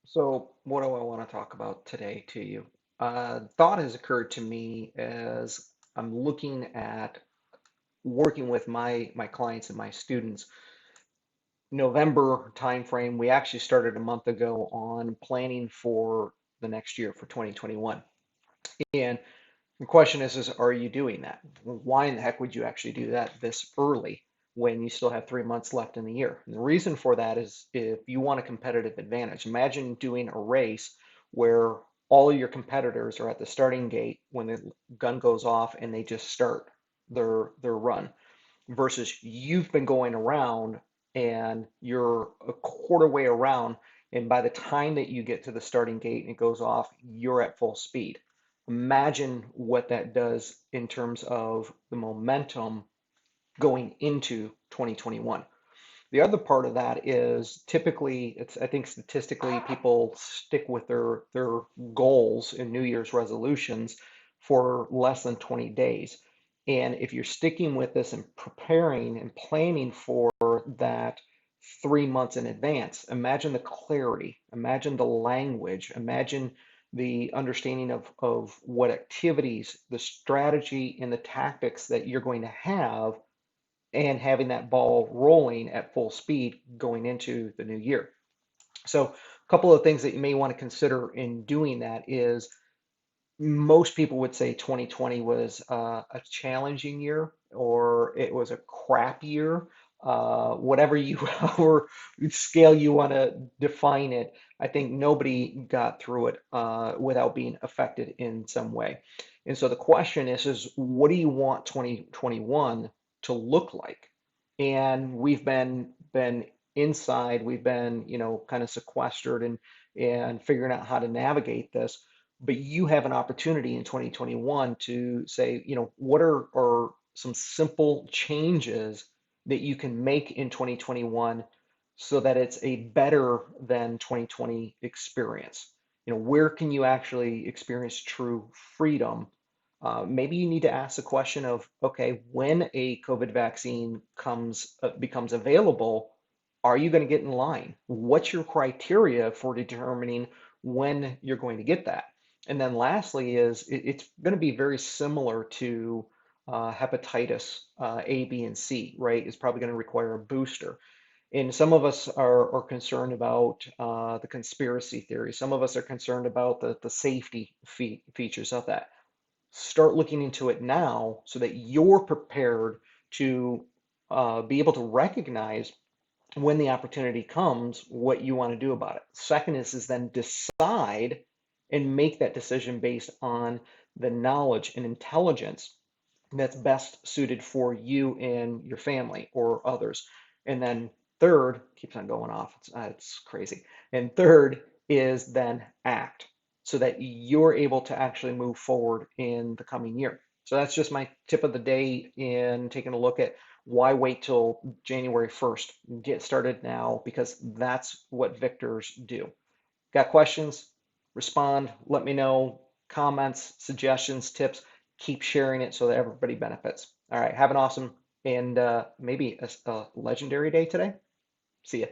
So, what do I want to talk about today to you? Thought has occurred to me as I'm looking at working with my clients and my students. November timeframe, we actually started a month ago on planning for the next year for 2021. And the question is are you doing that? Why in the heck would you actually do that this early when you still have 3 months left in the year? And the reason for that is if you want a competitive advantage. Imagine doing a race where all of your competitors are at the starting gate when the gun goes off and they just start their run versus you've been going around and you're a quarter way around, and by the time that you get to the starting gate and it goes off, you're at full speed. Imagine what that does in terms of the momentum going into 2021. The other part of that is typically, it's I think statistically people stick with their goals and New Year's resolutions for less than 20 days. And if you're sticking with this and preparing and planning for that 3 months in advance, imagine the clarity, imagine the language, imagine the understanding of what activities, the strategy, and the tactics that you're going to have and having that ball rolling at full speed going into the new year. So, a couple of things that you may want to consider in doing that is most people would say 2020 was a challenging year or it was a crap year. Whatever you or scale you want to define it, I think nobody got through it without being affected in some way. And so the question is what do you want 2021 to look like? And we've been inside, we've been, kind of sequestered and figuring out how to navigate this, but you have an opportunity in 2021 to say, what are some simple changes that you can make in 2021 so that it's a better than 2020 experience? Where can you actually experience true freedom? Maybe you need to ask the question of, okay, when a COVID vaccine becomes available, are you going to get in line? What's your criteria for determining when you're going to get that? And then lastly is it's going to be very similar to hepatitis A, B, and C, right? It's probably going to require a booster. And some of us are concerned about the conspiracy theory. Some of us are concerned about the safety features of that. Start looking into it now so that you're prepared to be able to recognize when the opportunity comes, what you want to do about it. Second is then decide and make that decision based on the knowledge and intelligence that's best suited for you and your family or others. And then third, keeps on going off, it's crazy. And third is then act so that you're able to actually move forward in the coming year. So that's just my tip of the day in taking a look at why wait till January 1st. Get started now because that's what victors do. Got questions? Respond, let me know, comments, suggestions, tips. Keep sharing it so that everybody benefits. All right, have an awesome and maybe a legendary day today. See ya.